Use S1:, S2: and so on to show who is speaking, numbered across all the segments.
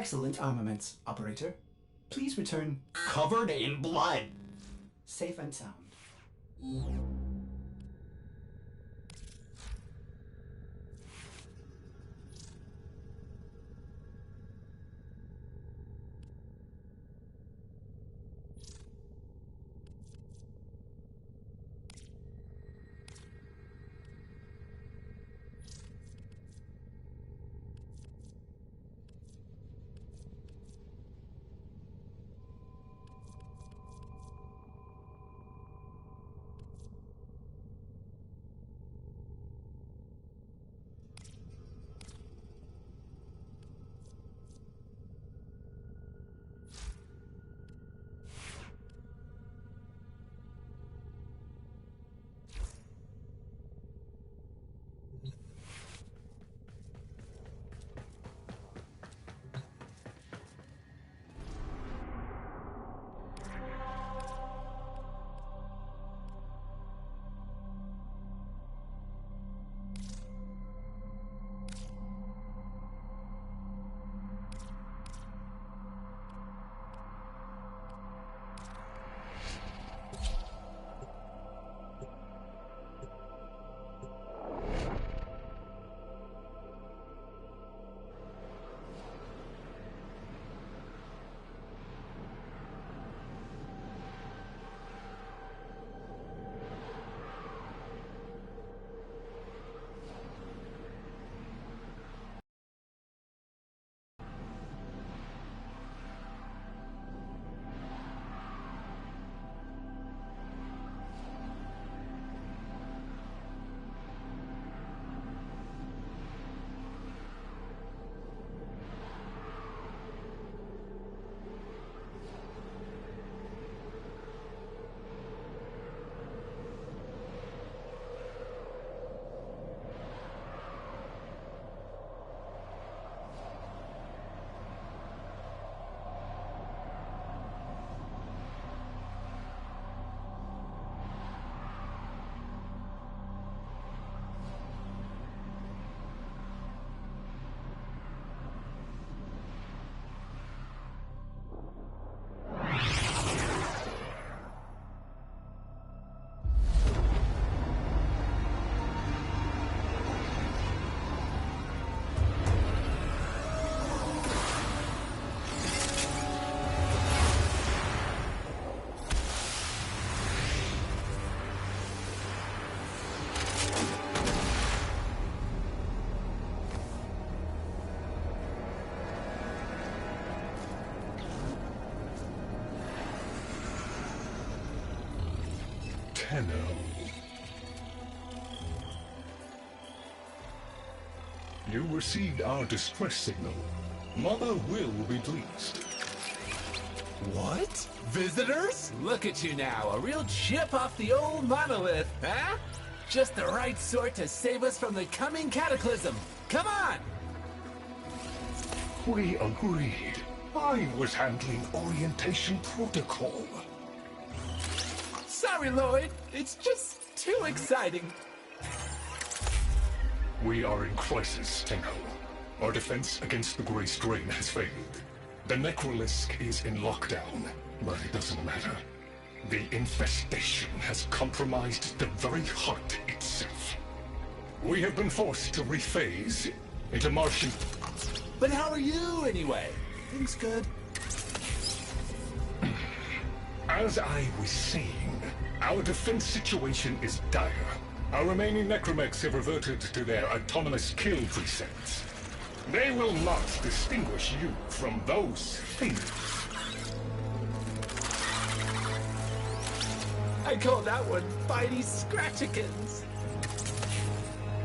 S1: Excellent armaments, operator. Please return
S2: Covered in blood.
S1: safe and sound.
S3: You received our distress signal. Mother will be pleased.
S2: What? Visitors?
S4: Look at you now, a real chip off the old monolith, huh? Just the right sort to save us from the coming cataclysm. Come on!
S3: We agreed. I was handling orientation protocol.
S4: Sorry, Lloyd. It's just too exciting.
S3: We are in crisis, Tenko. Our defense against the Grey Strain has failed. The Necrolisk is in lockdown, but it doesn't matter. The infestation has compromised the very heart itself. We have been forced to rephase into Martian...
S4: But how are you, anyway? Things good?
S3: As I was saying, our defense situation is dire. Our remaining necromechs have reverted to their autonomous kill precepts. They will not distinguish you from those things.
S4: I call that one Bitey Scratchikins.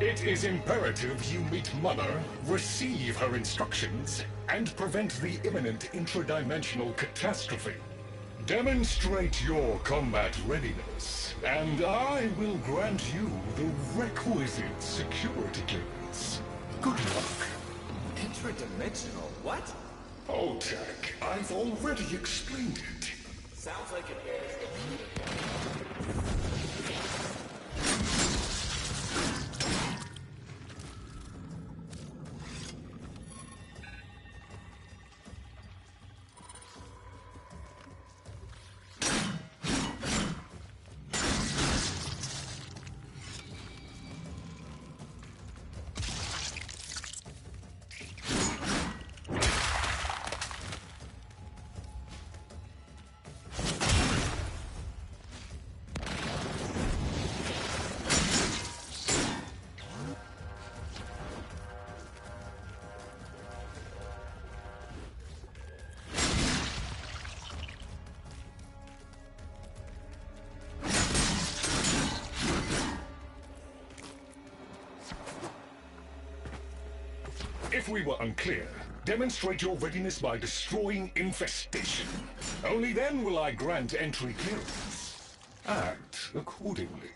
S3: It is imperative you meet Mother, receive her instructions, and prevent the imminent intradimensional catastrophe. Demonstrate your combat readiness, and I will grant you the requisite security clearance. Good luck.
S4: Intradimensional what?
S3: Oh, Tech, I've already explained it.
S4: Sounds like it is.
S3: If we were unclear, demonstrate your readiness by destroying infestation. Only then will I grant entry clearance. Act accordingly.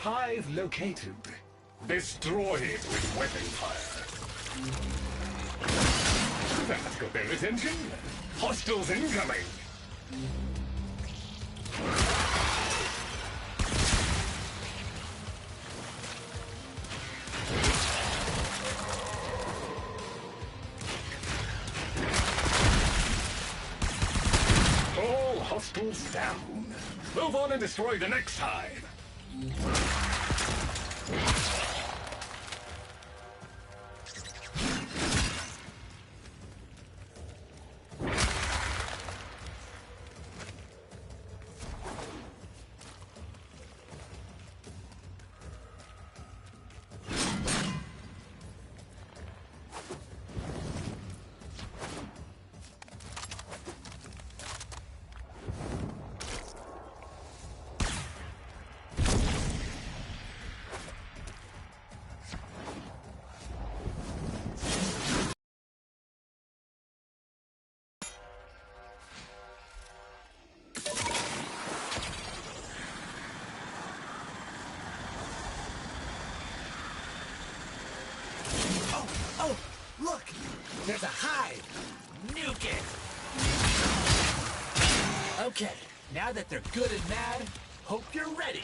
S3: Hive located. Destroy it with weapon fire. That got their attention. Hostiles incoming. All hostiles down. Move on and destroy the next hive.
S4: Oh, look! There's a hive! Nuke it! Okay, now that they're good and mad, hope you're ready!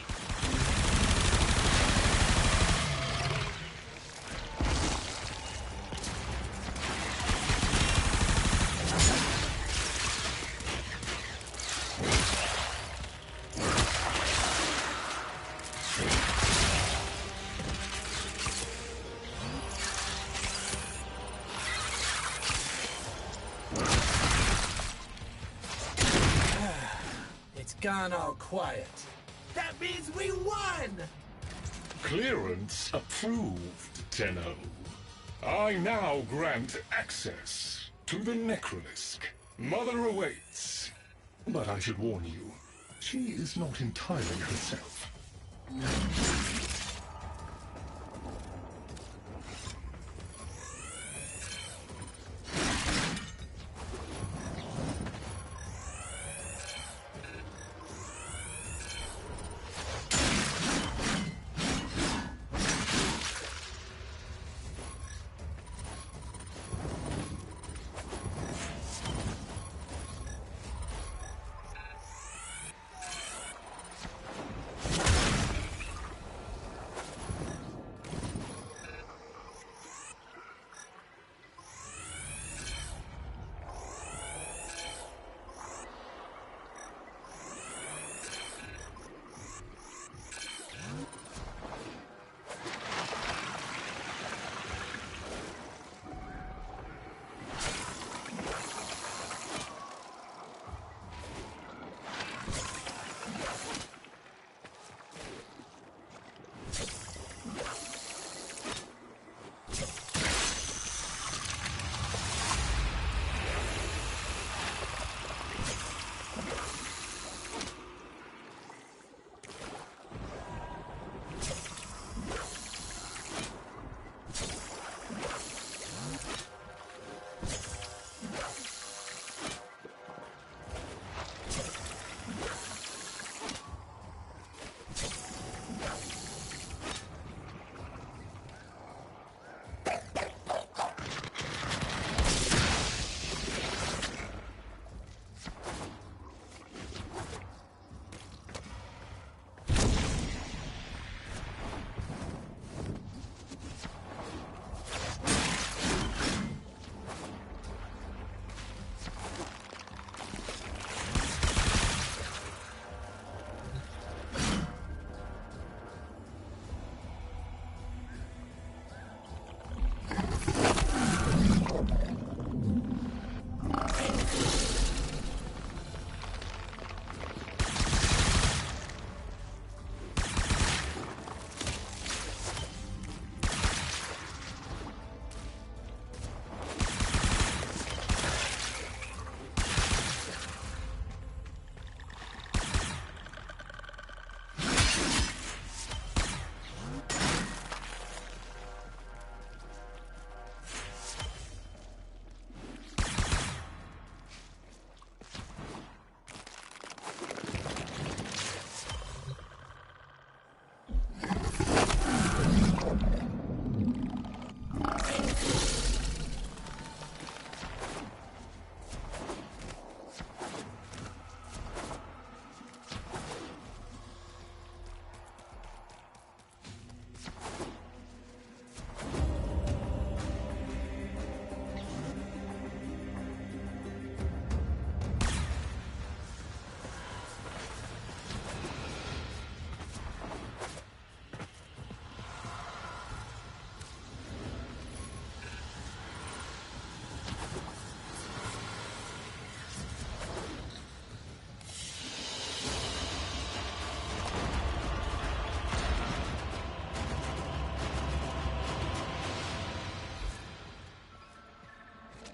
S4: Gone all quiet. That means we won!
S3: Clearance approved, Tenno. I now grant access to the Necrolisk. Mother awaits. But I should warn you, she is not entirely herself.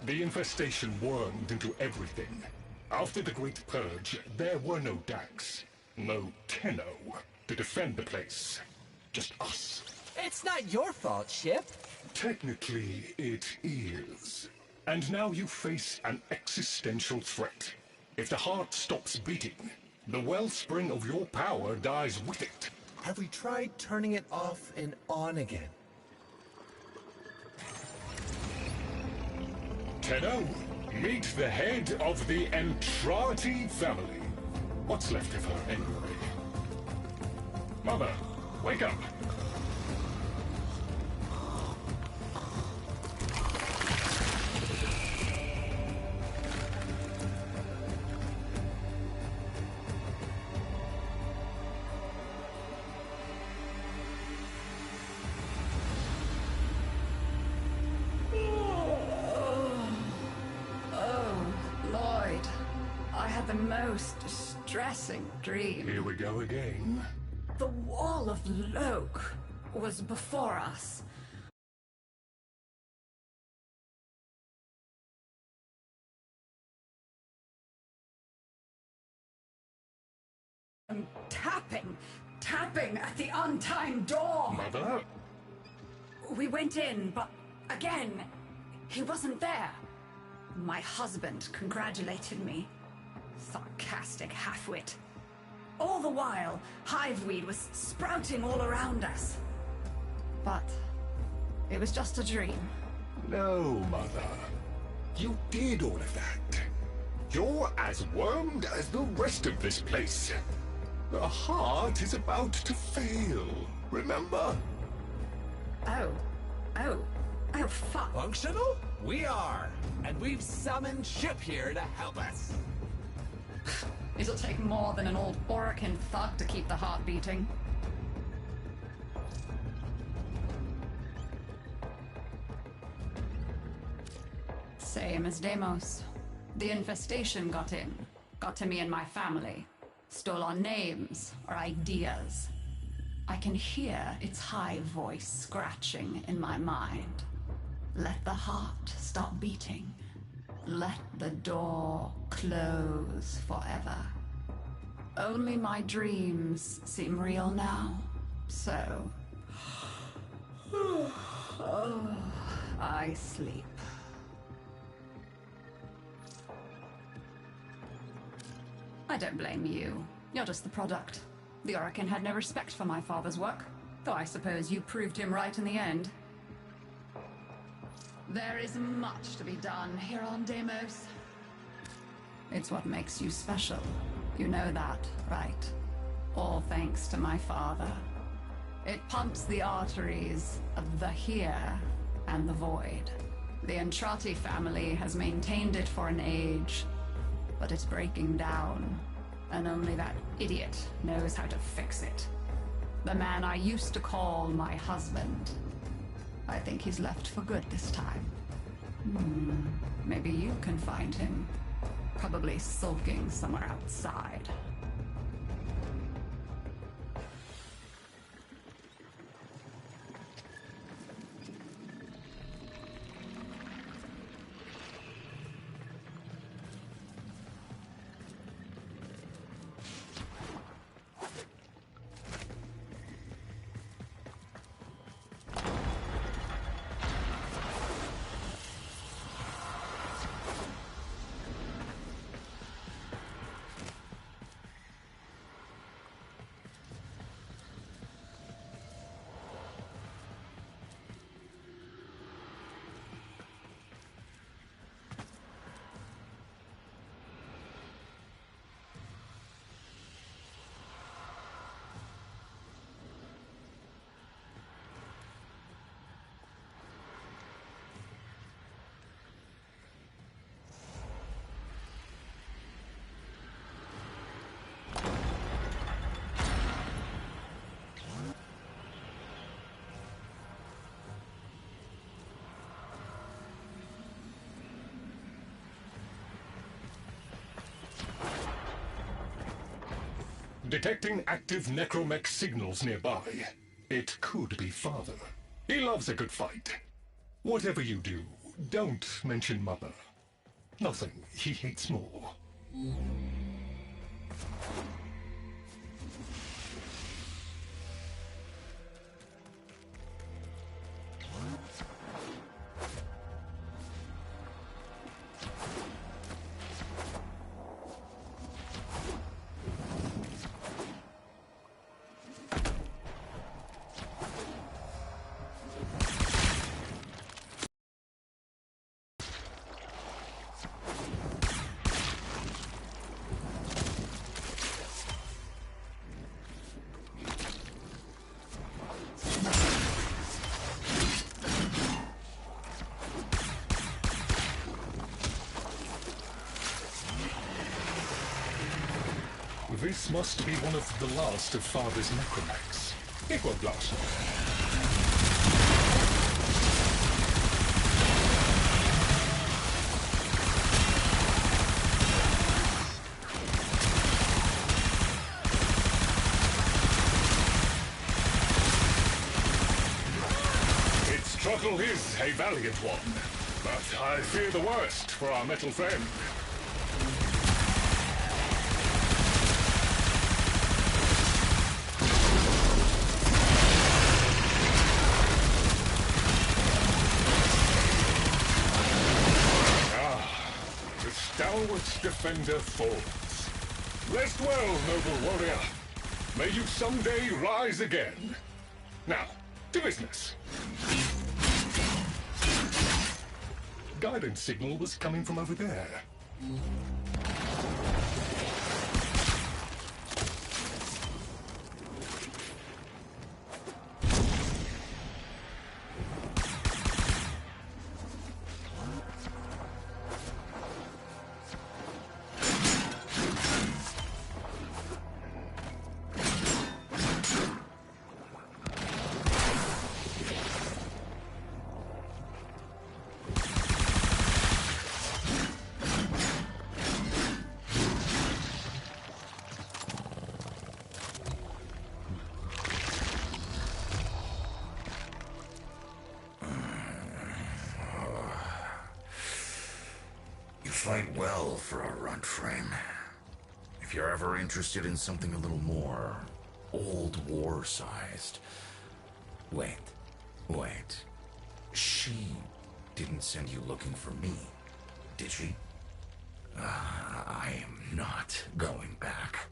S3: The infestation wormed into everything. After the Great Purge, there were no Dax, no Tenno to defend the place. Just us.
S4: It's not your fault, Ship.
S3: Technically, it is. And now you face an existential threat. If the heart stops beating, the wellspring of your power dies with it.
S4: Have we tried turning it off and on again?
S3: Tenno, meet the head of the Entrati family. What's left of her, anyway? Mother, wake up!
S5: Most distressing dream.
S3: Here we go again.
S5: The wall of Loke was before us. And tapping at the untimed door.
S3: Mother?
S5: We went in, but again, he wasn't there. My husband congratulated me. Sarcastic halfwit. All the while, hiveweed was sprouting all around us. But it was just a dream.
S3: No, Mother. You did all of that. You're as wormed as the rest of this place. The heart is about to fail, remember?
S5: Oh, fuck.
S4: Functional? We are. And we've summoned Ship here to help us.
S5: It'll take more than an old Orokin thug to keep the heart beating. Same as Deimos. The infestation got in. Got to me and my family. Stole our names, our ideas. I can hear its high voice scratching in my mind. Let the heart stop beating. Let the door close forever. Only my dreams seem real now. So... I sleep. I don't blame you. You're just the product. The Orokin had no respect for my father's work, though I suppose you proved him right in the end. There is much to be done here on Deimos. It's what makes you special. You know that, right? All thanks to my father. It pumps the arteries of the here and the void. The Entrati family has maintained it for an age, but it's breaking down, and only that idiot knows how to fix it. The man I used to call my husband. I think he's left for good this time. Maybe you can find him. Probably sulking somewhere outside.
S3: Detecting active necromech signals nearby. It could be Father. He loves a good fight. Whatever you do, don't mention Mother. Nothing he hates more. This must be one of the last of Father's necromax. It won't last long. Its struggle is a valiant one, but I fear the worst for our metal friend. Stalwart defender falls. Rest well, noble warrior. May you someday rise again. Now, to business. Guidance signal was coming from over there.
S6: Fight well for a runt frame. If you're ever interested in something a little more old war-sized. Wait. She didn't send you looking for me, did she? I am not going back.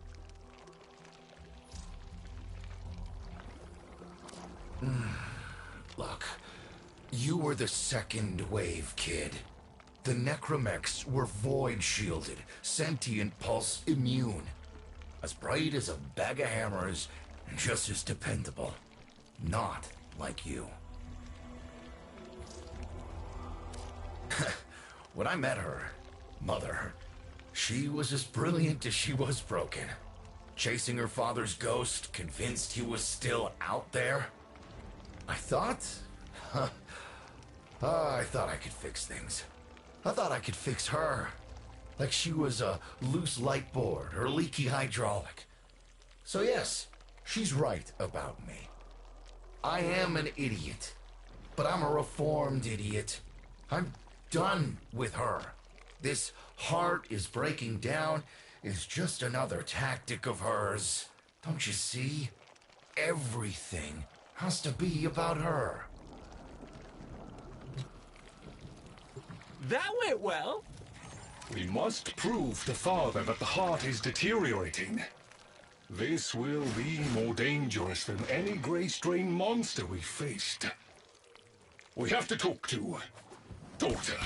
S6: Look, you were the second wave, kid. The necromechs were void-shielded, sentient pulse immune. As bright as a bag of hammers, and just as dependable. Not like you. When I met her, Mother, she was as brilliant as she was broken. Chasing her father's ghost, convinced he was still out there. I thought I could fix things. I thought I could fix her. Like she was a loose light board or leaky hydraulic. So yes, she's right about me. I am an idiot. But I'm a reformed idiot. I'm done with her. This heart is breaking down is just another tactic of hers. Don't you see? Everything has to be about her.
S4: That went well.
S3: We must prove to Father that the heart is deteriorating. This will be more dangerous than any gray strain monster we faced. We have to talk to Daughter.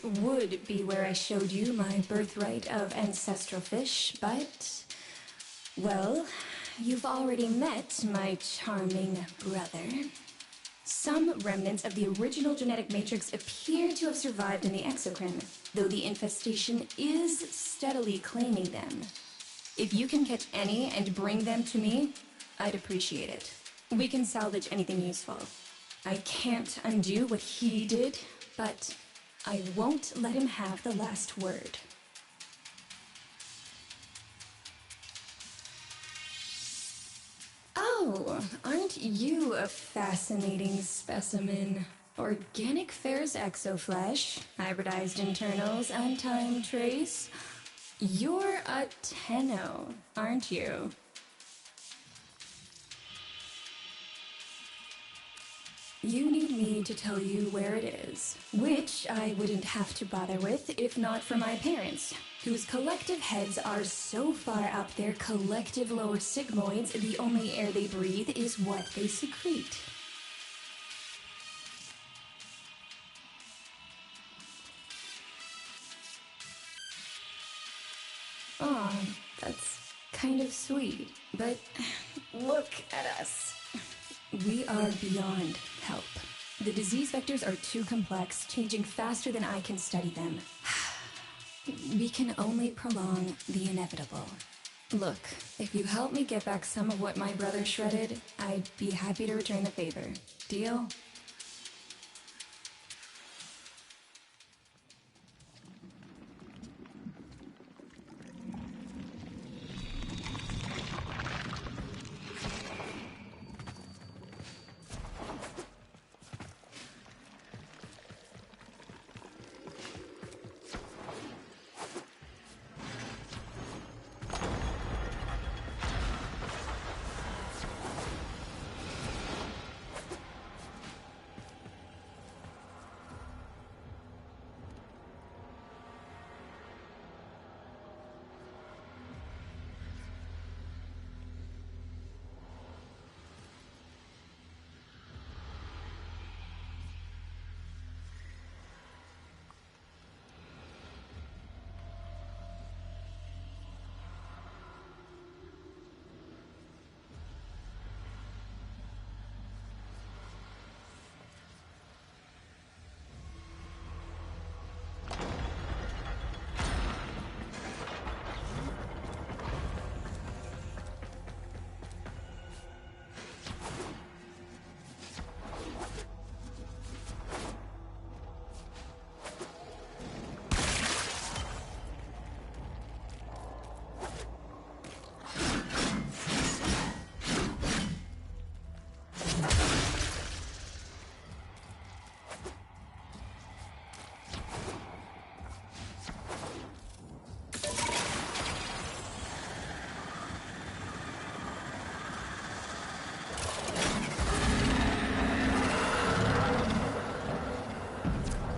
S7: would be where I showed you my birthright of ancestral fish, but... well, you've already met my charming brother. Some remnants of the original genetic matrix appear to have survived in the exocrine, though the infestation is steadily claiming them. If you can catch any and bring them to me, I'd appreciate it. We can salvage anything useful. I can't undo what he did, but I won't let him have the last word. Oh, aren't you a fascinating specimen? Organic ferrous exoflesh, hybridized internals, and time trace. You're a Tenno, aren't you? You need me to tell you where it is, which I wouldn't have to bother with if not for my parents, whose collective heads are so far up their collective lower sigmoids the only air they breathe is what they secrete. Aw, that's kind of sweet, but look at us. We are beyond help. The disease vectors are too complex, changing faster than I can study them. We can only prolong the inevitable. Look, if you help me get back some of what my brother shredded, I'd be happy to return the favor. Deal?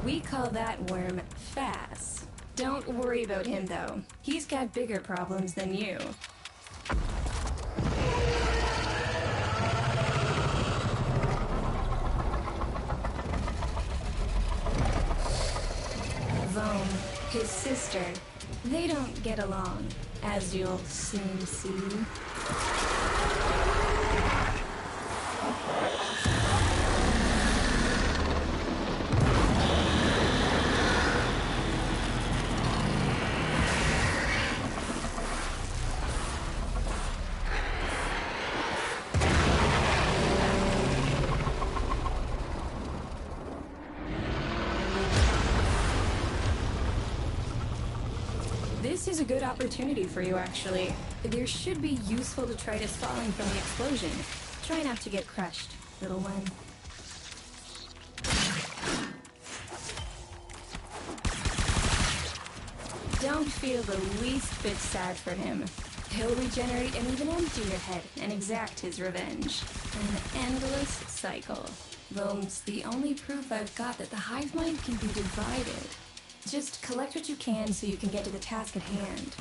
S7: We call that worm Fass. Don't worry about him, though. He's got bigger problems than you. Vome, his sister, they don't get along, as you'll soon see. This is a good opportunity for you, actually. There should be useful detritus falling from the explosion. Try not to get crushed, little one. Don't feel the least bit sad for him. He'll regenerate an even emptier head and exact his revenge. An endless cycle. Vome's the only proof I've got that the hive mind can be divided. Just collect what you can so you can get to the task at hand.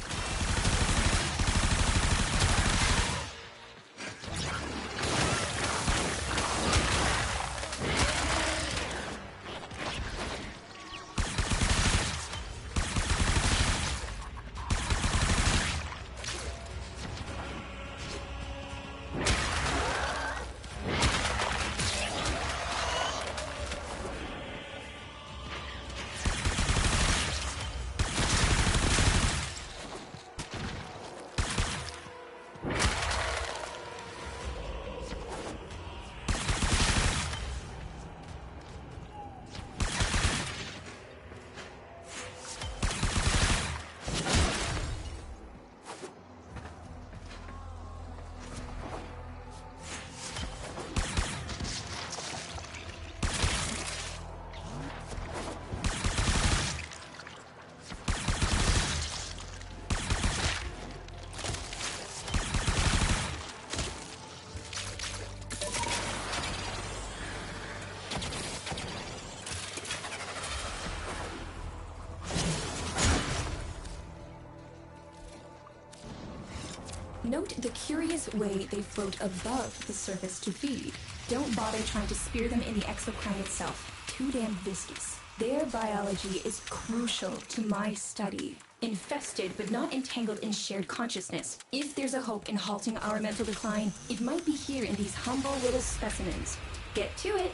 S7: Note the curious way they float above the surface to feed. Don't bother trying to spear them in the exocrine itself. Too damn viscous. Their biology is crucial to my study. Infested but not entangled in shared consciousness. If there's a hope in halting our mental decline, it might be here in these humble little specimens. Get to it.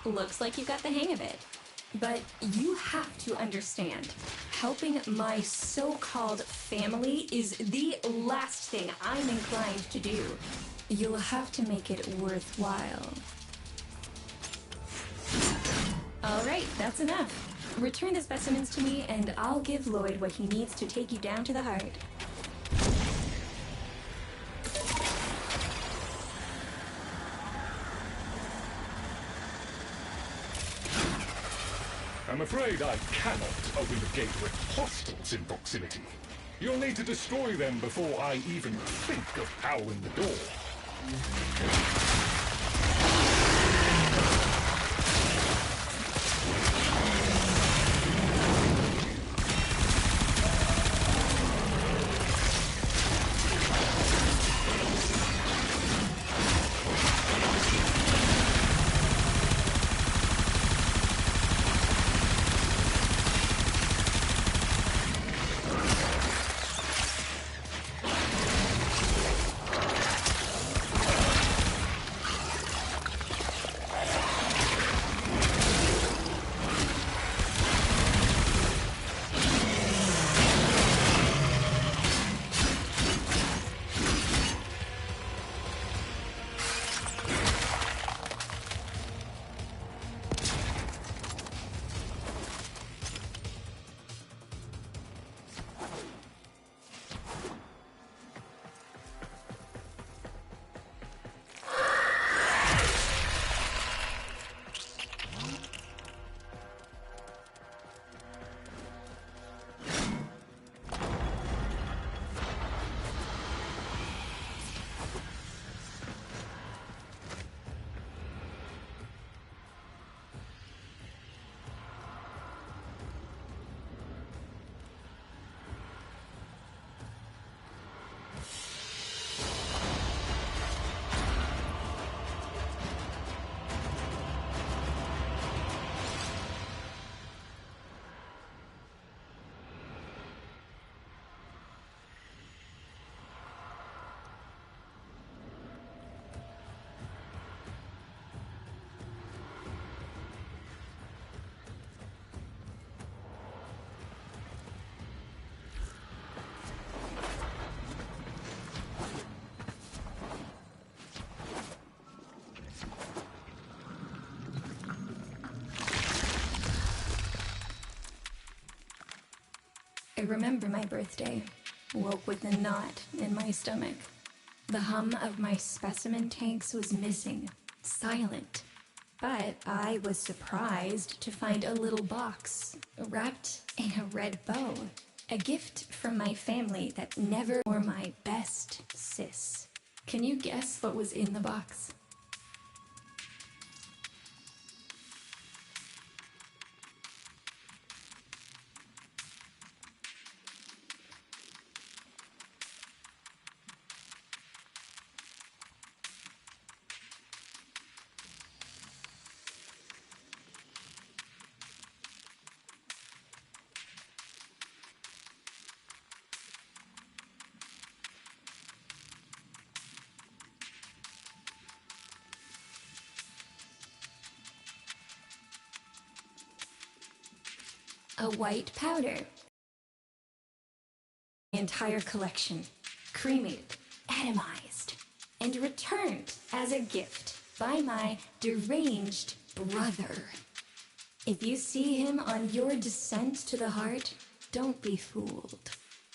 S7: Looks like you got the hang of it. But you have to understand, helping my so-called family is the last thing I'm inclined to do. You'll have to make it worthwhile. All right, that's enough. Return the specimens to me, and I'll give Lloyd what he needs to take you down to the heart.
S3: I'm afraid I cannot open the gate with hostiles in proximity. You'll need to destroy them before I even think of powering the door.
S7: I remember my birthday. Woke with a knot in my stomach. The hum of my specimen tanks was missing. Silent. But I was surprised to find a little box wrapped in a red bow. A gift from my family that never wore my best sis. Can you guess what was in the box? A white powder. The entire collection. Cremated, atomized, and returned as a gift by my deranged brother. If you see him on your descent to the heart, don't be fooled.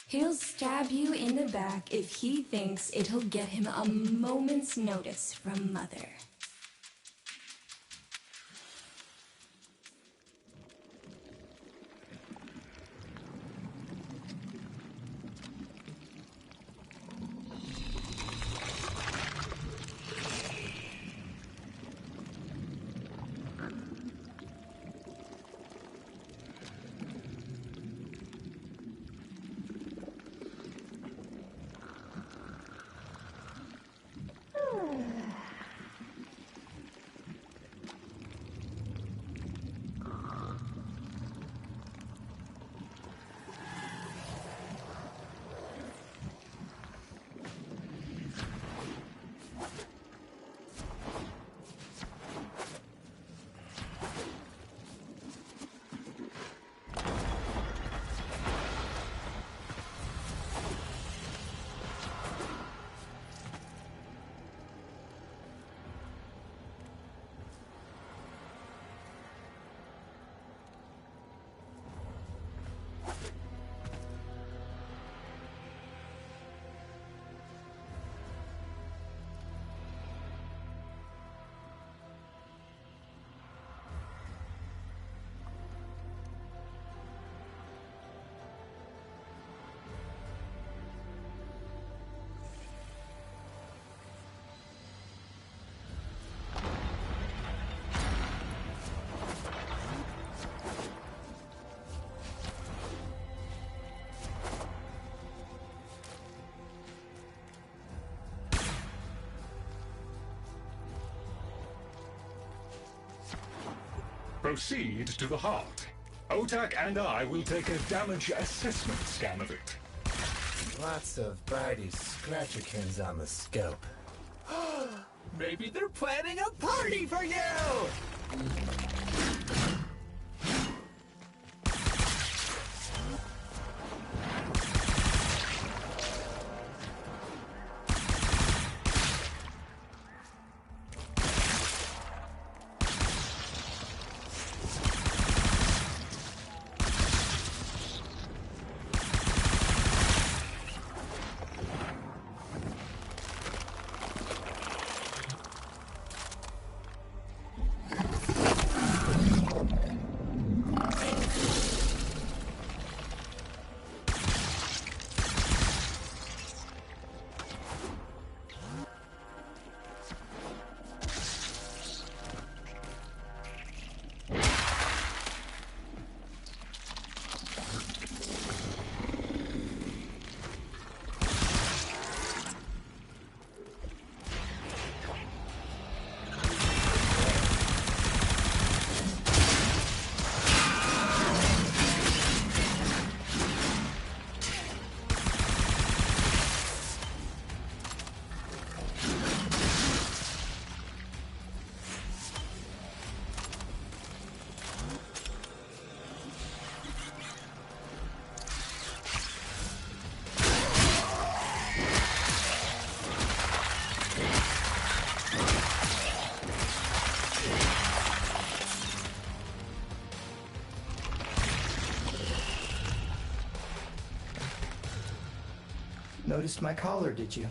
S7: He'll stab you in the back if he thinks it'll get him a moment's notice from Mother.
S3: Proceed to the heart. Otak and I will take a damage assessment scan of it.
S4: Lots of bitey scratchikins on the scope. Maybe they're planning a party for you!
S1: Noticed my collar, did you?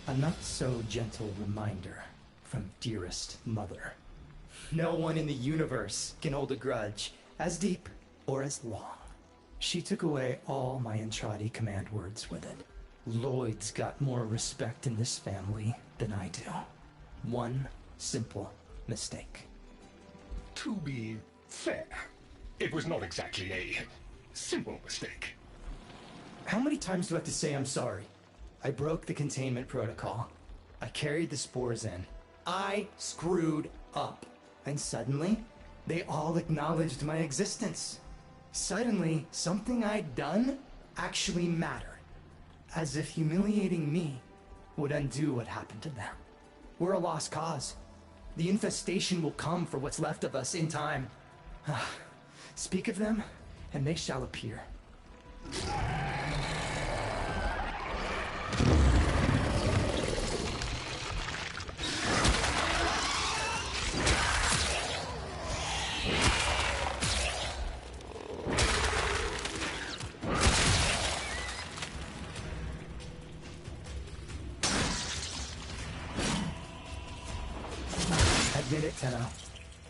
S1: A not-so-gentle reminder from dearest mother. No one in the universe can hold a grudge as deep or as long. She took away all my Entradi command words with it. Lloyd's got more respect in this family than I do. One simple mistake.
S3: To be fair, it was not exactly a simple mistake.
S1: How many times do I have to say I'm sorry? I broke the containment protocol. I carried the spores in. I screwed up. And suddenly, they all acknowledged my existence. Suddenly, something I'd done actually mattered. As if humiliating me would undo what happened to them. We're a lost cause. The infestation will come for what's left of us in time. Speak of them, and they shall appear. Admit it, Tenno.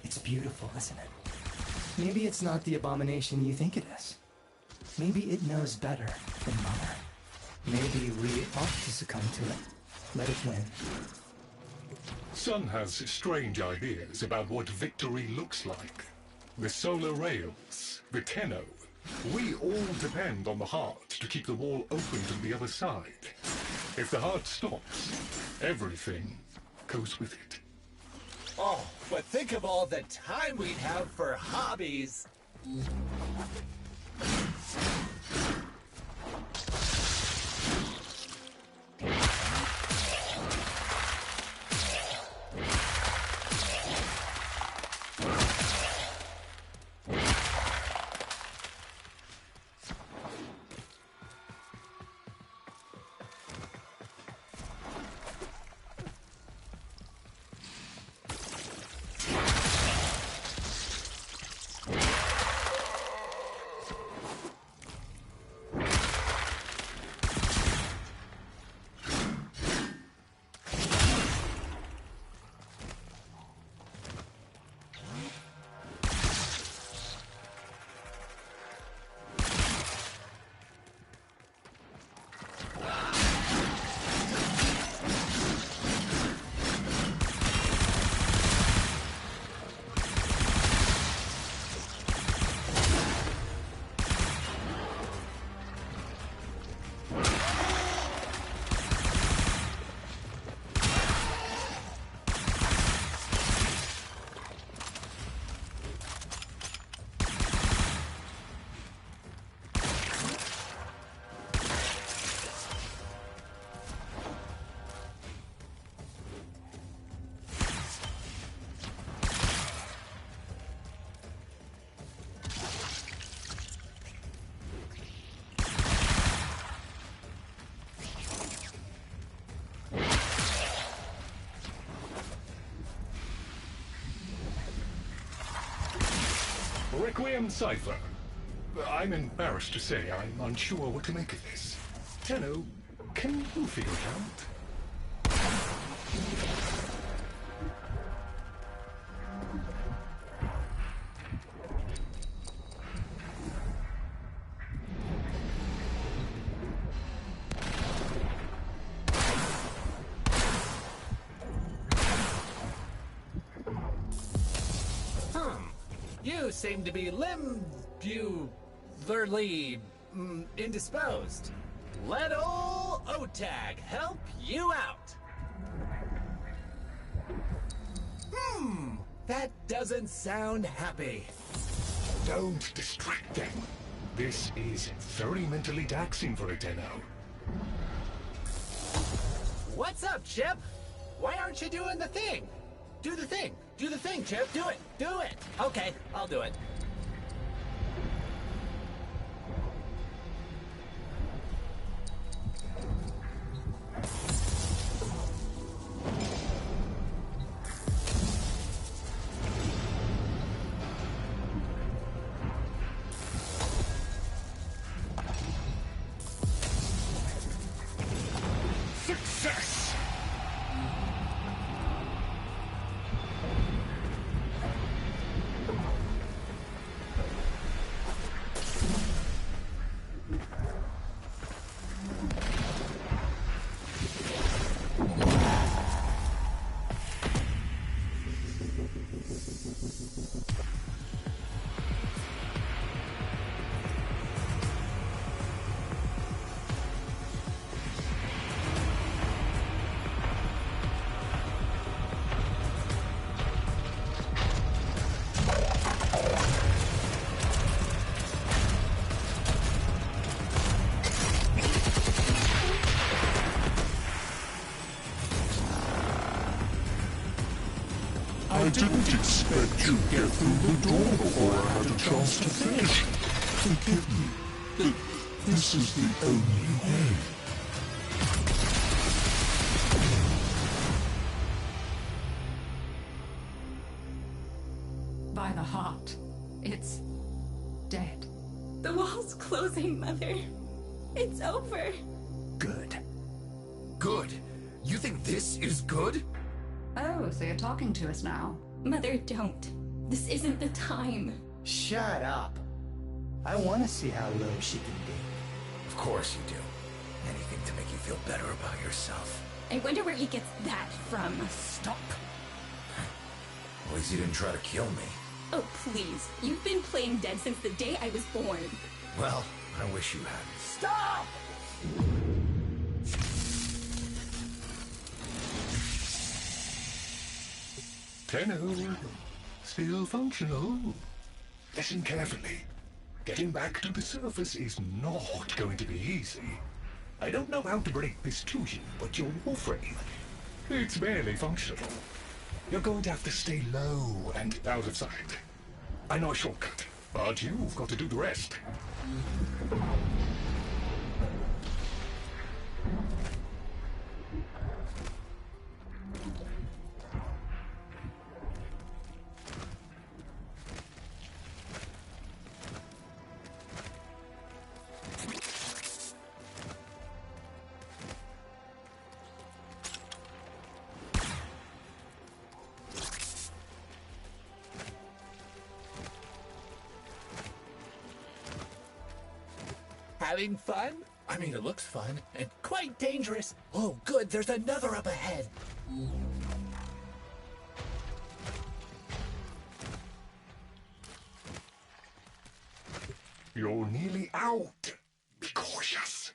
S1: It's beautiful, isn't it? Maybe it's not the abomination you think it is. Maybe it knows better than Mother. Maybe we ought to succumb to it. Let it win.
S3: Sun has strange ideas about what victory looks like. The solar rails, the Tenno. We all depend on the heart to keep the wall open to the other side. If the heart stops, everything goes with it.
S4: Oh, but think of all the time we'd have for hobbies.
S3: Requiem Cipher. I'm embarrassed to say I'm unsure what to make of this. Tenno, can you figure it out?
S4: You seem to be indisposed. Let ol' Otag help you out. That doesn't sound happy.
S3: Don't distract them. This is very mentally taxing for a Tenno.
S4: What's up, Chip? Why aren't you doing the thing? Do the thing. Do the thing, Chip. Do it. Do it. Okay, I'll do it.
S3: Success!
S8: I didn't expect to get through the door before I had a chance to finish. Forgive me, but this is the only way.
S5: By the heart, it's dead.
S7: The wall's closing, Mother. It's over.
S6: Good. Good? You think this is good?
S5: Oh, so you're talking to us now.
S7: Mother, don't. This isn't the time.
S1: Shut up. I want to see how low she can be.
S6: Of course you do. Anything to make you feel better about yourself.
S7: I wonder where he gets that from.
S6: Stop. At least you didn't try to kill me.
S7: Oh, please. You've been playing dead since the day I was born.
S6: Well, I wish you hadn't.
S4: Stop!
S3: Tenno, still functional. Listen carefully. Getting back to the surface is not going to be easy. I don't know how to break this to you, but your Warframe, it's barely functional. You're going to have to stay low and out of sight. I know a shortcut, but you've got to do the rest.
S4: Having fun? I mean, it looks fun and quite dangerous. Oh, good, there's another up ahead.
S3: You're nearly out. Be cautious.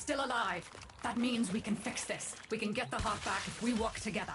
S5: still alive. That means we can fix this. We can get the heart back if we work together.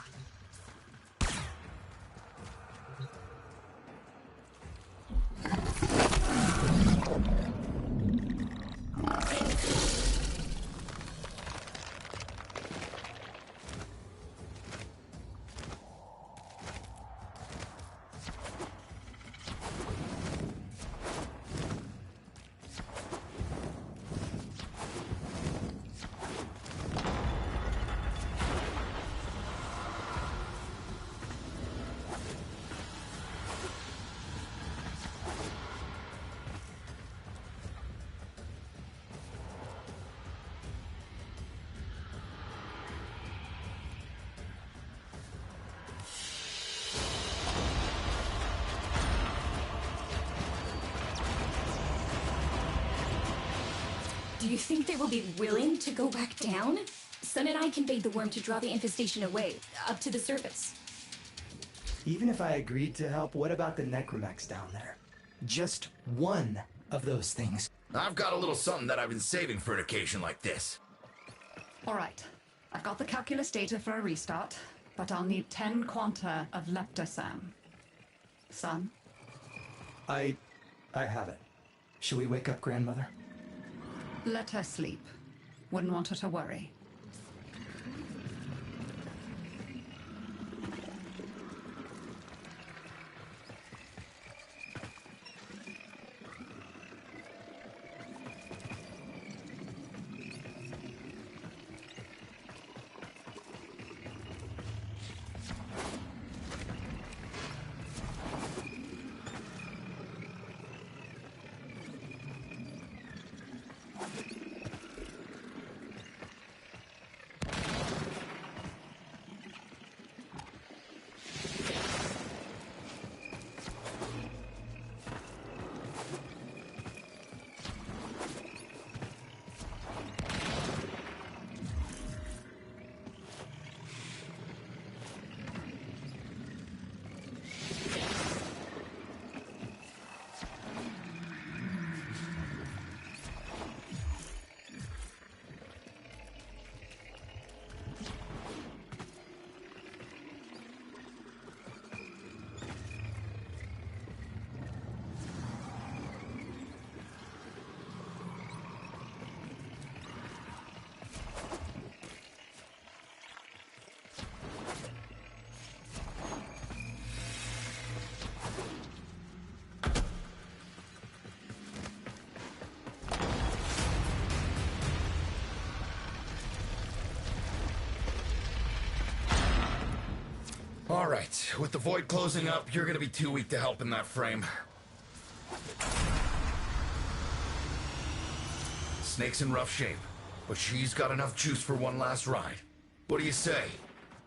S7: Do you think they will be willing to go back down? Sun and I conveyed the worm to draw the infestation away, up to the surface.
S1: Even if I agreed to help, what about the necromechs down there? Just one of those things.
S6: I've got a little something that I've been saving for an occasion like this.
S5: All right. I've got the calculus data for a restart, but I'll need 10 quanta of leptosam. Son?
S1: I have it. Shall we wake up Grandmother?
S5: Let her sleep. Wouldn't want her to worry.
S6: All right, with the void closing up, you're gonna be too weak to help in that frame. Snake's in rough shape, but she's got enough juice for one last ride. What do you say?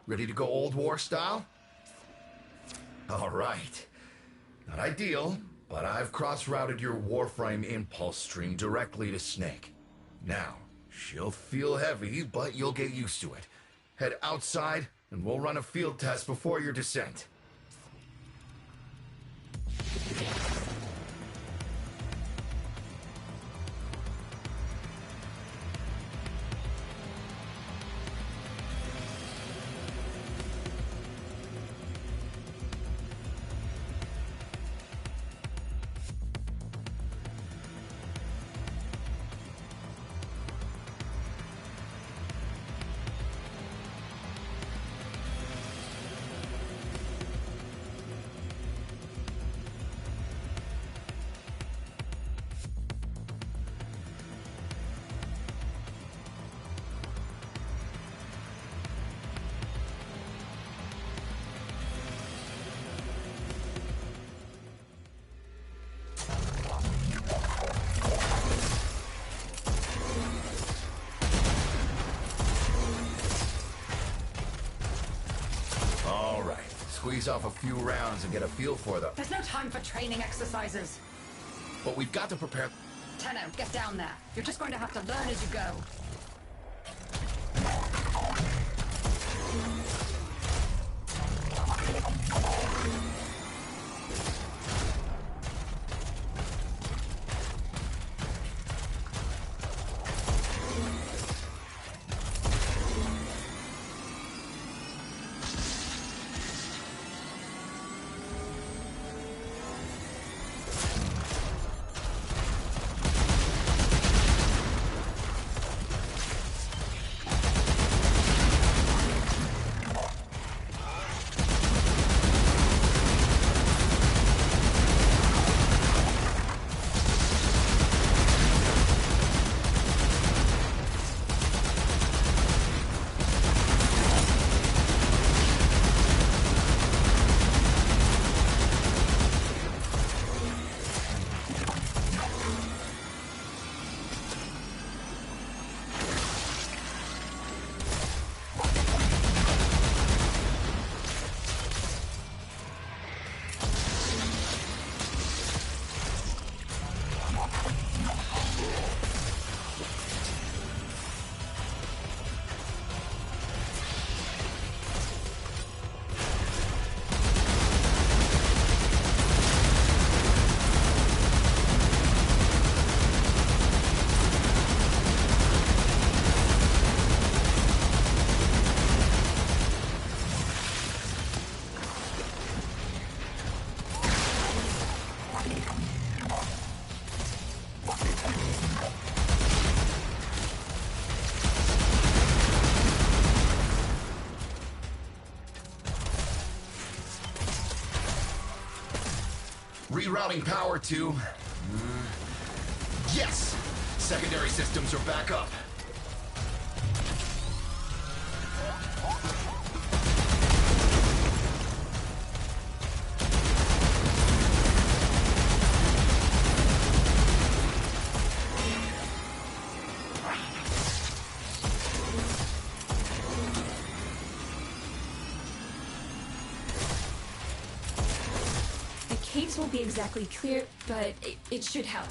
S6: Ready to go old war style? All right. Not ideal, but I've cross-routed your Warframe impulse stream directly to Snake. Now, she'll feel heavy, but you'll get used to it. Head outside, and we'll run a field test before your descent. Squeeze off a few rounds and get a feel for them.
S5: There's no time for training exercises.
S6: But we've got to prepare...
S5: Tenno, get down there. You're just going to have to learn as you go.
S6: Rerouting power to... Yes! Secondary systems are back up.
S7: Caves won't be exactly clear, but it should help.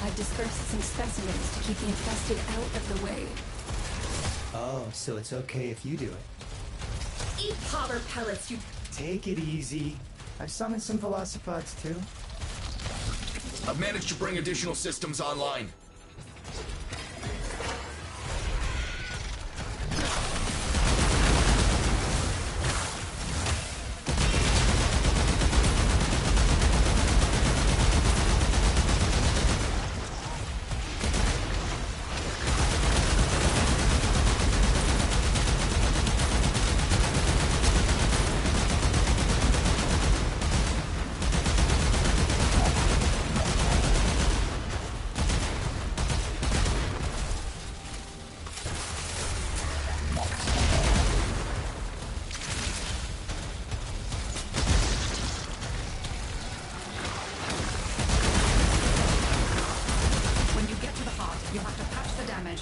S7: I've dispersed some specimens to keep the infested out of the way.
S1: Oh, so it's okay if you do it.
S7: Eat popper pellets, you...
S1: Take it easy. I've summoned some velocipods too.
S6: I've managed to bring additional systems online.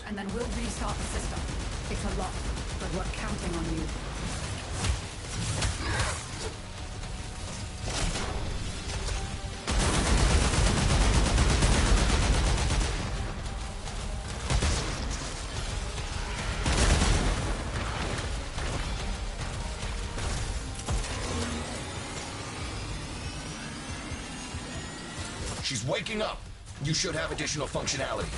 S5: And then we'll restart the system. It's a lot, but we're counting on you.
S6: She's waking up. You should have additional functionality.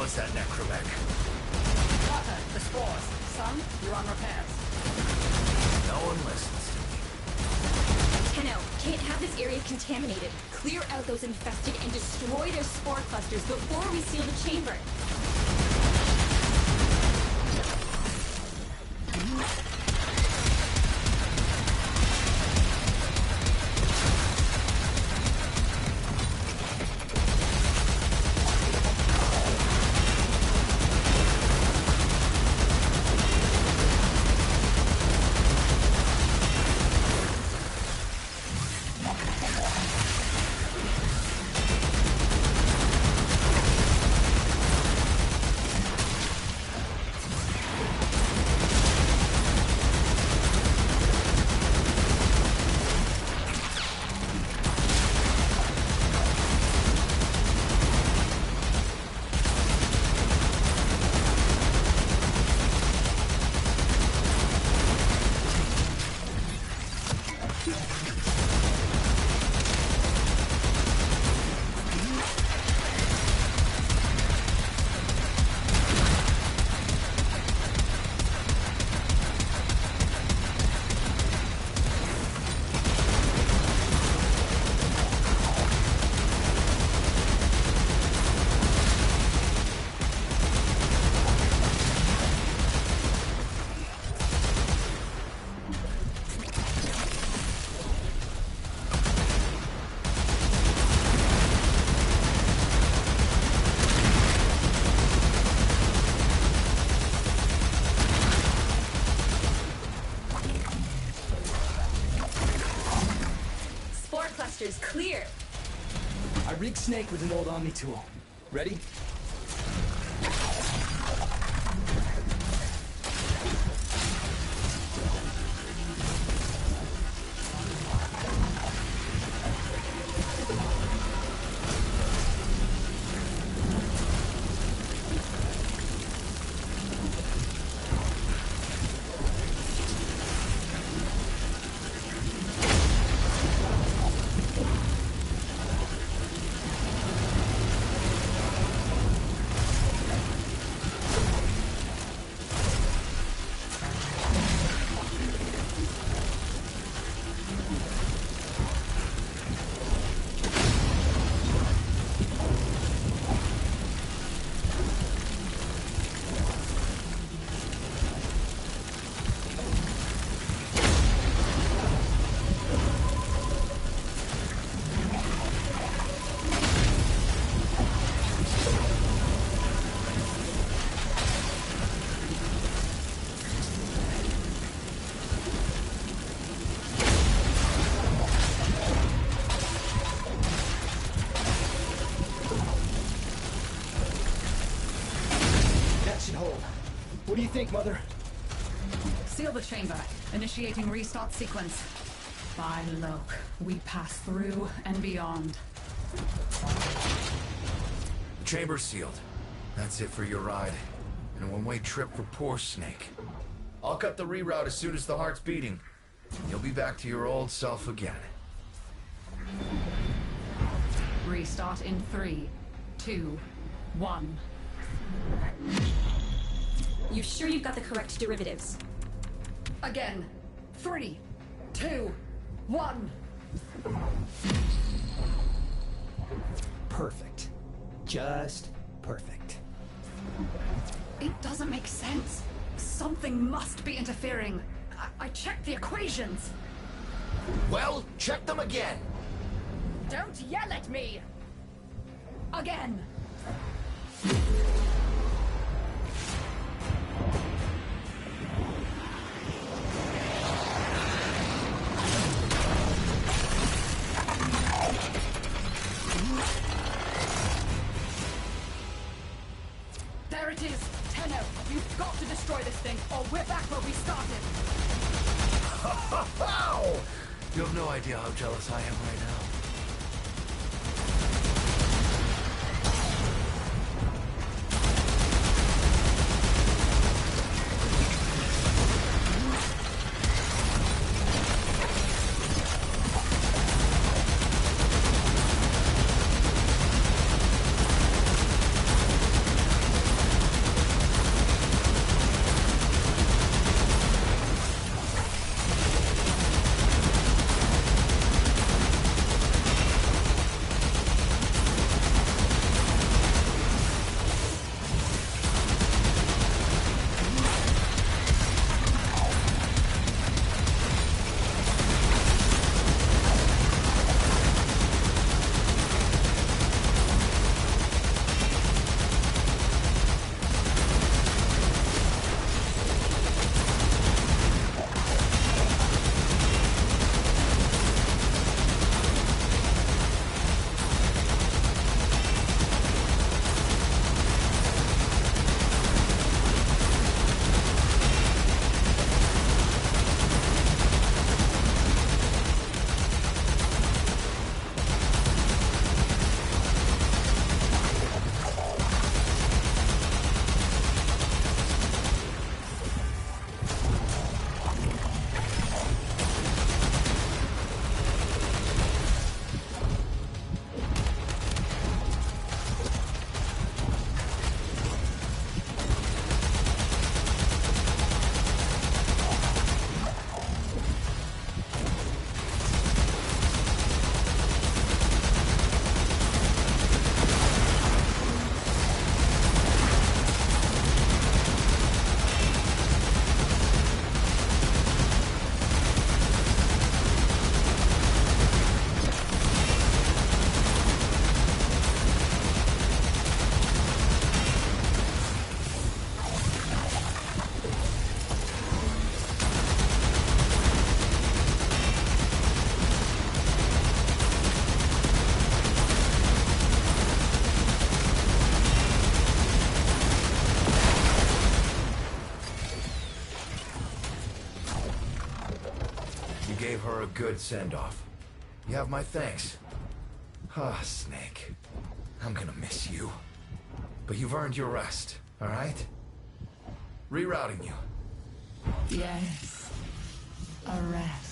S6: What's that necromech?
S5: Water, the spores. Sun, you're on repairs.
S6: No one listens to me.
S7: Tenno, can't have this area contaminated. Clear out those infested and destroy their spore clusters before we seal the chamber.
S1: big snake with an old Omni tool. Ready? What do you think, Mother?
S5: Seal the chamber. Initiating restart sequence. By Loke, we pass through and beyond.
S6: The chamber's sealed. That's it for your ride. And a one-way trip for poor Snake. I'll cut the reroute as soon as the heart's beating. You'll be back to your old self again.
S5: Restart in 3, 2, 1.
S7: You sure you've got the correct derivatives?
S5: Again. 3, 2, 1.
S1: Perfect. Just perfect.
S5: It doesn't make sense. Something must be interfering. I checked the equations.
S6: Well, check them again.
S5: Don't yell at me! Again! There it is! Tenno, you've got to destroy this thing, or we're back where we started!
S6: How? You have no idea how jealous I am right now. for a good send-off. You have my thanks. Ah, Snake. I'm gonna miss you. But you've earned your rest, alright? Rerouting you.
S5: Yes. A rest.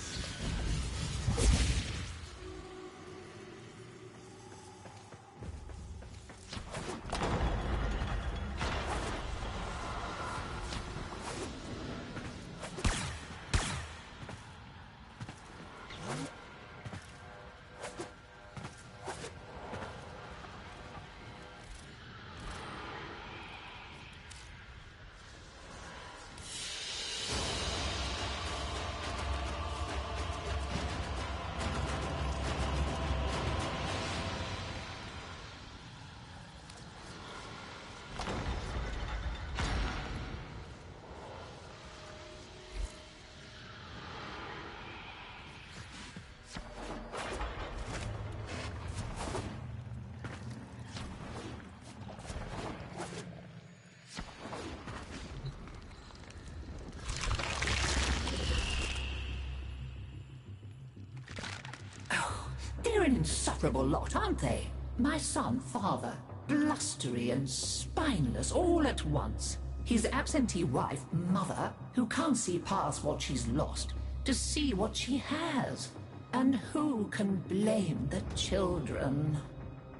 S9: They're an insufferable lot, aren't they? My son, father, blustery and spineless all at once. His absentee wife, mother, who can't see past what she's lost to see what she has. And who can blame the children?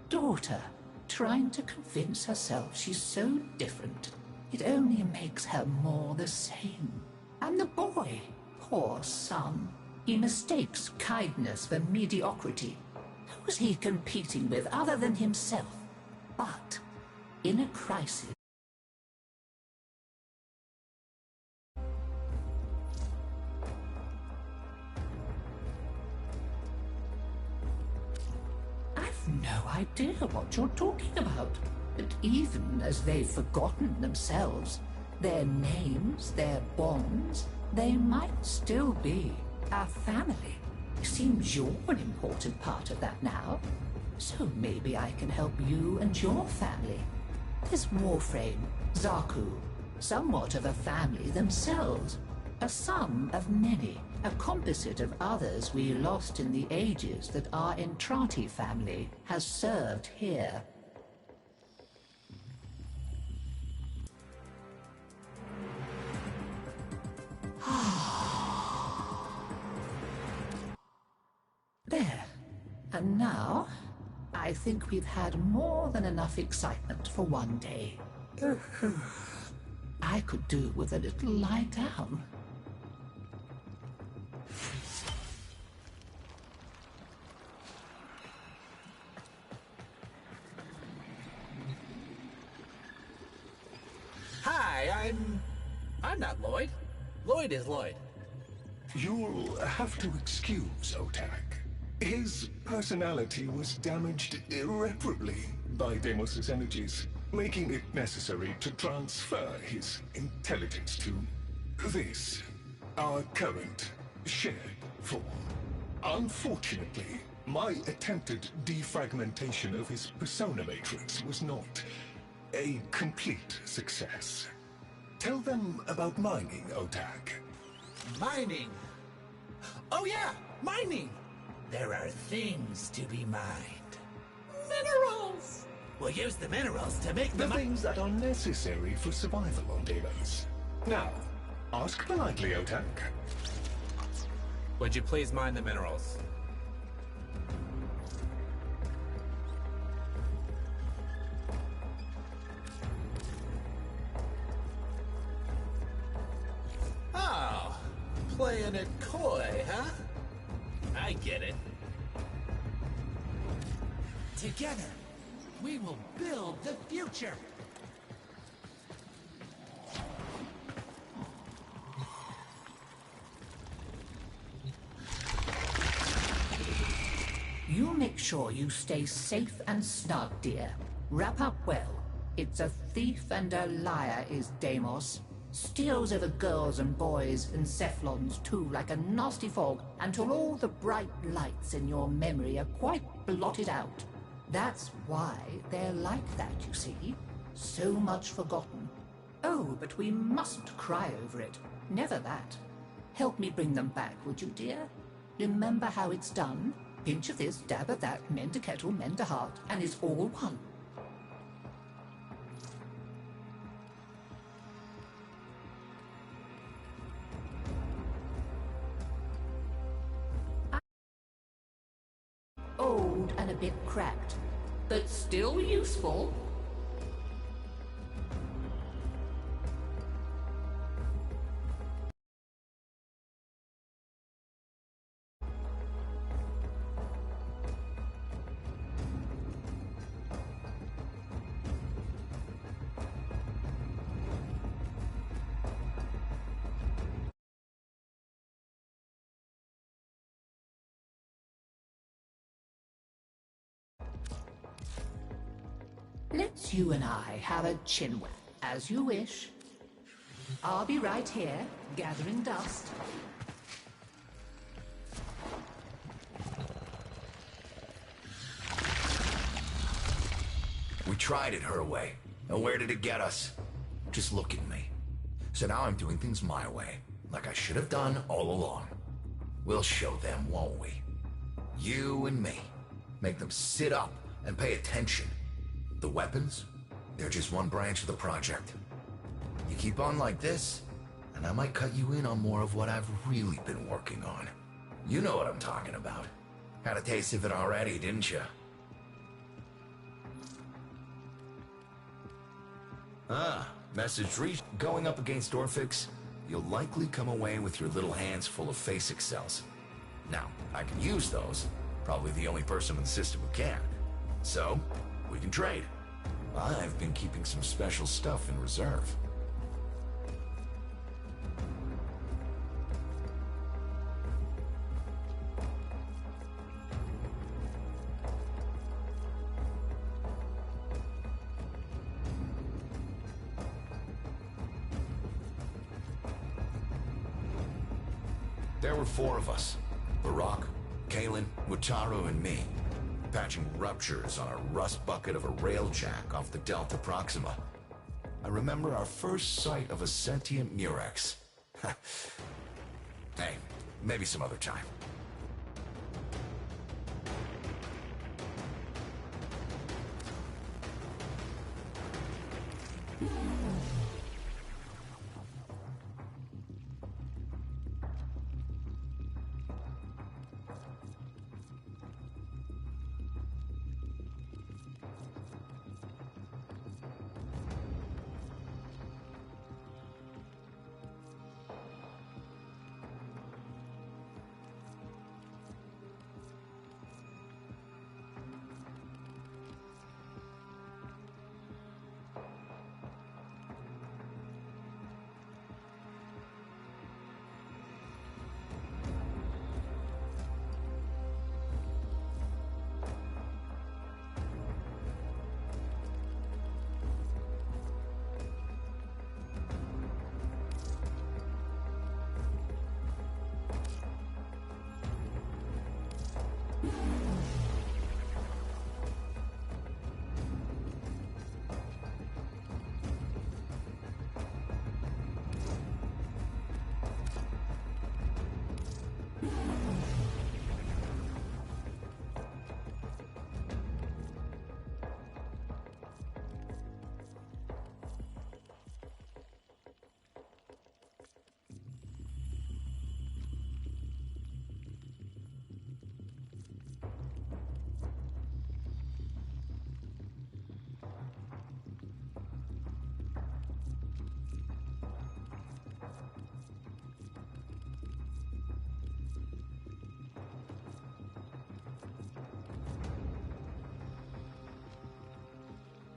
S9: Daughter, trying to convince herself she's so different. It only makes her more the same. And the boy, poor son. He mistakes kindness for mediocrity. Who's he competing with other than himself? But, in a crisis... I've no idea what you're talking about. But even as they've forgotten themselves, their names, their bonds, they might still be our family. Seems you're an important part of that now. So maybe I can help you and your family. There's Warframe, Zaku, somewhat of a family themselves. A sum of many, a composite of others we lost in the ages that our Entrati family has served here. There. And now, I think we've had more than enough excitement for one day. I could do with a little lie down.
S4: Hi, I'm not Lloyd. Lloyd is Lloyd.
S3: You'll have to excuse Otak. His personality was damaged irreparably by Deimos's energies, making it necessary to transfer his intelligence to this, our current shared form. Unfortunately, my attempted defragmentation of his persona matrix was not a complete success. Tell them about mining, Otak.
S4: Mining. Oh yeah, mining. There are things to be mined. Minerals! We'll use the minerals to make
S3: The things that are necessary for survival on Deimos. Now, ask politely, Otak.
S4: Would you please mine the minerals? Oh, playing it coy, huh? I get it. Together, we will build the future!
S9: You make sure you stay safe and snug, dear. Wrap up well. It's a thief and a liar is Deimos. Steals over girls and boys and Cephalons too, like a nasty fog, until all the bright lights in your memory are quite blotted out. That's why they're like that, you see. So much forgotten. Oh, but we mustn't cry over it. Never that. Help me bring them back, would you, dear? Remember how it's done? Pinch of this, dab of that, mend a kettle, mend a heart, and it's all one. Old and a bit cracked, but still useful. Let's you and I have a chinwag, as you wish. I'll be right here, gathering dust.
S6: We tried it her way. And where did it get us? Just look at me. So now I'm doing things my way, like I should have done all along. We'll show them, won't we? You and me. Make them sit up and pay attention. The weapons? They're just one branch of the project. You keep on like this, and I might cut you in on more of what I've really been working on. You know what I'm talking about. Had a taste of it already, didn't you? Ah, message reached. Going up against Orphix, you'll likely come away with your little hands full of phasic cells. Now, I can use those. Probably the only person in the system who can. So, we can trade. I've been keeping some special stuff in reserve. There were 4 of us. Barak, Kalen, Mutaro, and me. Patching ruptures on a rust bucket of a railjack off the Delta Proxima. I remember our first sight of a sentient Murex. Hey, maybe some other time.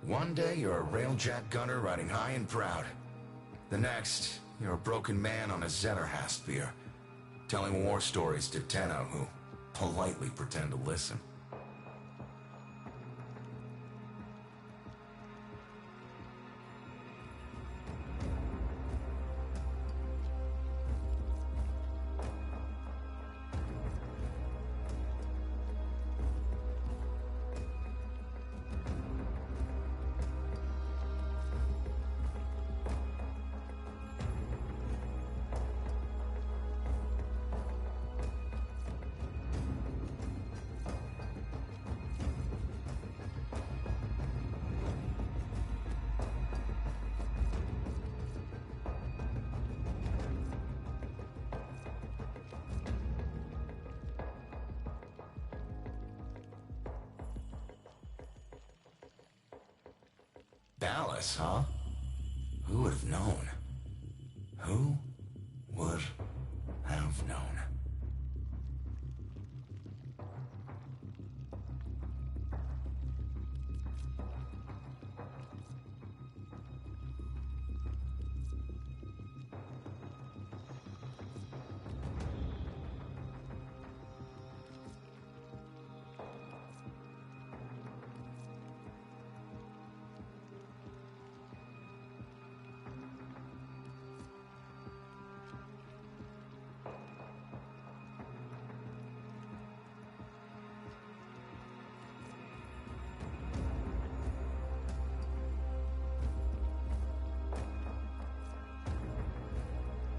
S6: One day, you're a railjack gunner riding high and proud. The next, you're a broken man on a Zetterhastbier, telling war stories to Tenno who politely pretend to listen. palace, huh? Who would have known? Who would have known?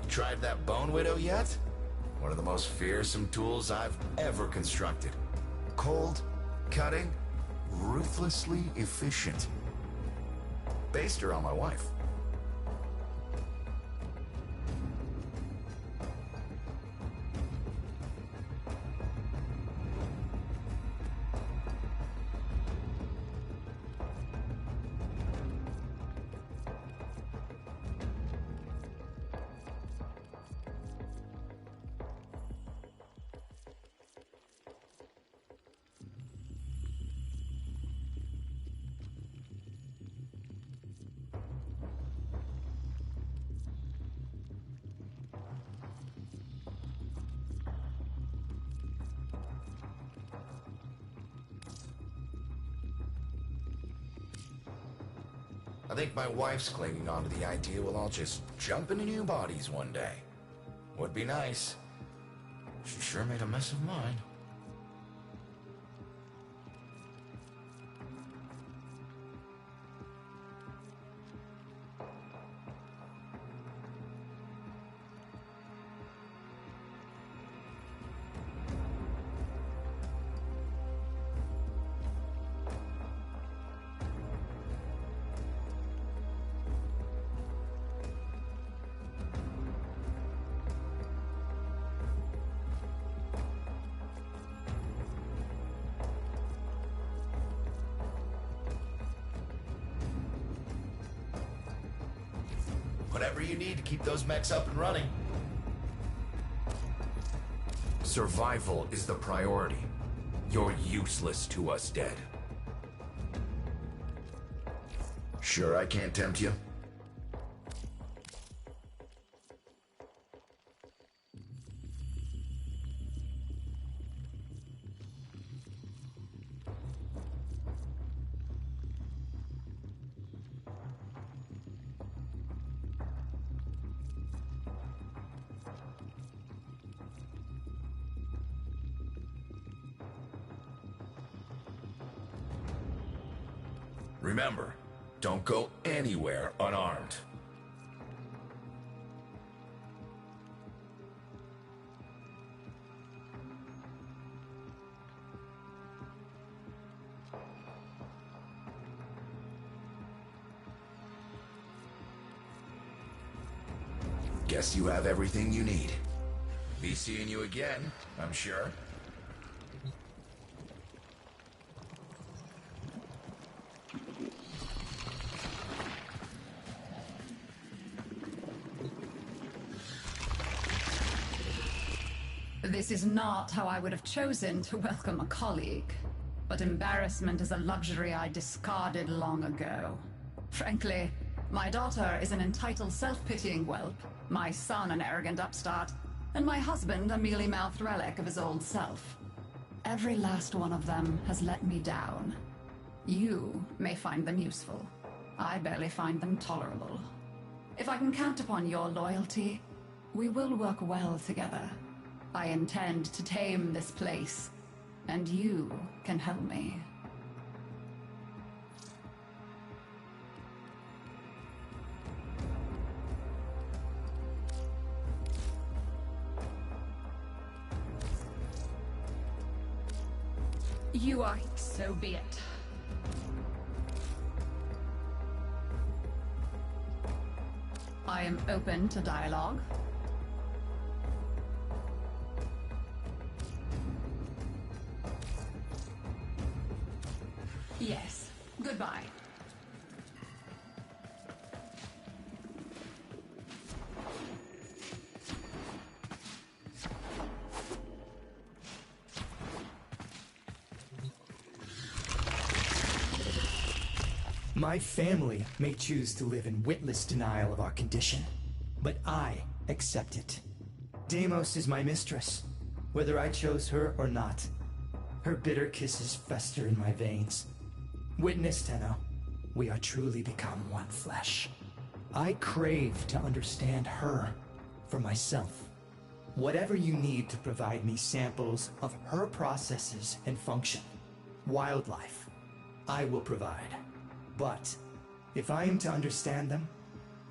S6: Tried that Bone Widow yet? One of the most fearsome tools I've ever constructed. Cold, cutting, ruthlessly efficient. Based her on my wife. I think my wife's clinging on to the idea we'll all just jump into new bodies one day. Would be nice. She sure made a mess of mine. Whatever you need to keep those mechs up and running. Survival is the priority. You're useless to us dead. Sure I can't tempt you? Remember, don't go anywhere unarmed. Guess you have everything you need. Be seeing you again, I'm sure.
S5: This is not how I would have chosen to welcome a colleague. But embarrassment is a luxury I discarded long ago. Frankly, my daughter is an entitled, self-pitying whelp, my son an arrogant upstart, and my husband a mealy-mouthed relic of his old self. Every last one of them has let me down. You may find them useful. I barely find them tolerable. If I can count upon your loyalty, we will work well together. I intend to tame this place, and you can help me. You are... So be it. I am open to dialogue. Yes. Goodbye.
S1: My family may choose to live in witless denial of our condition, but I accept it. Deimos is my mistress, whether I chose her or not. Her bitter kisses fester in my veins. Witness, Tenno, we are truly become one flesh. I crave to understand her for myself. Whatever you need to provide me samples of her processes and function, wildlife, I will provide. But if I am to understand them,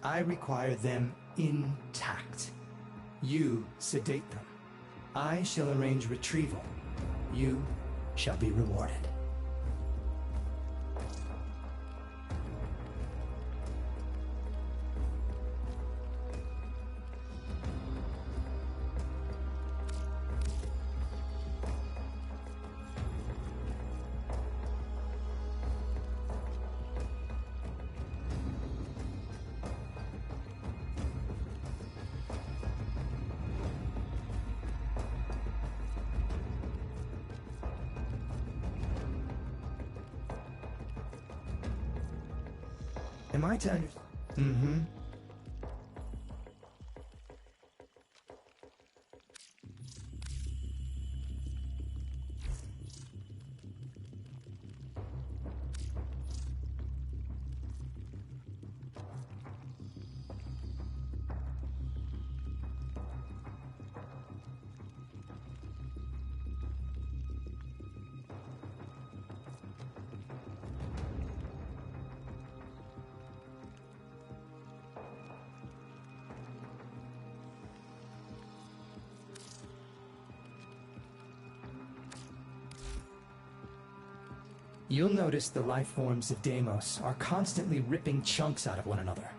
S1: I require them intact. You sedate them. I shall arrange retrieval. You shall be rewarded. Am I to understand? Mm-hmm. You'll notice the life forms of Deimos are constantly ripping chunks out of one another.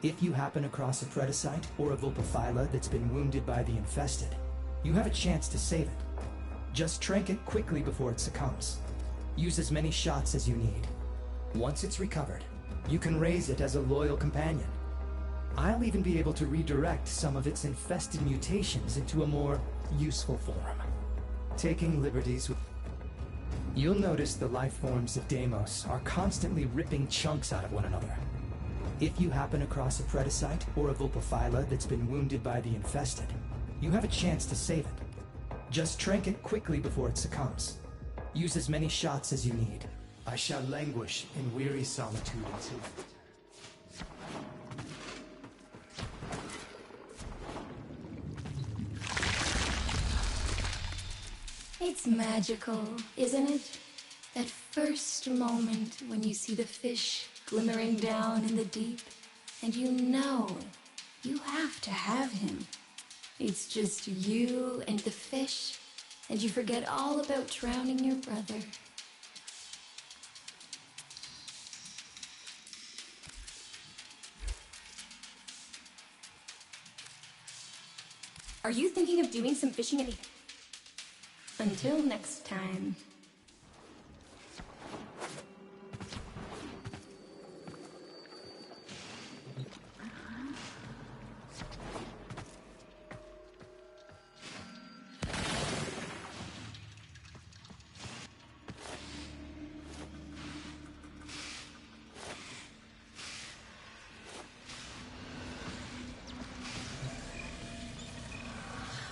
S1: If you happen across a Predacite or a Vulpaphyla that's been wounded by the infested, you have a chance to save it. Just trank it quickly before it succumbs. Use as many shots as you need. Once it's recovered, you can raise it as a loyal companion. I'll even be able to redirect some of its infested mutations into a more useful form. Taking liberties with... You'll notice the life forms of Deimos are constantly ripping chunks out of one another. If you happen across a Predacite or a Vulpaphyla that's been wounded by the infested, you have a chance to save it. Just trank it quickly before it succumbs. Use as many shots as you need. I shall languish in weary solitude until...
S7: It's magical, isn't it? That first moment when you see the fish glimmering down in the deep, and you know you have to have him. It's just you and the fish, and you forget all about drowning your brother. Are you thinking of doing some fishing in the... Until next time.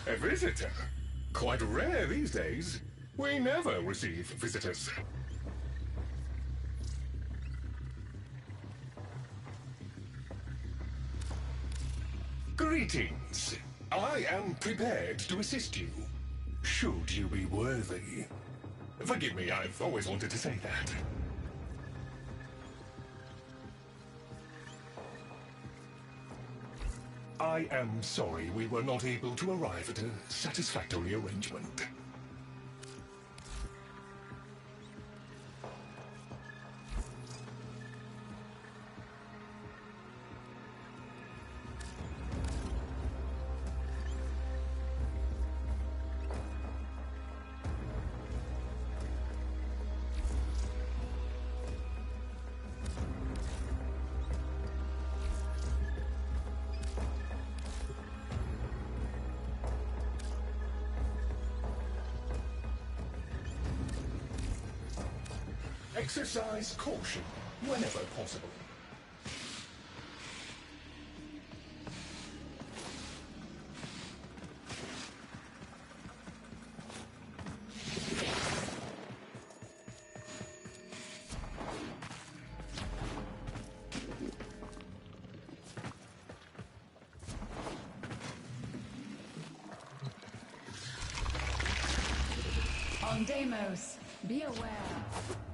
S3: A visitor? Quite rare these days. We never receive visitors. Greetings. I am prepared to assist you, should you be worthy. Forgive me, I've always wanted to say that. I am sorry we were not able to arrive at a satisfactory arrangement. Exercise caution whenever possible.
S5: On Deimos, be aware.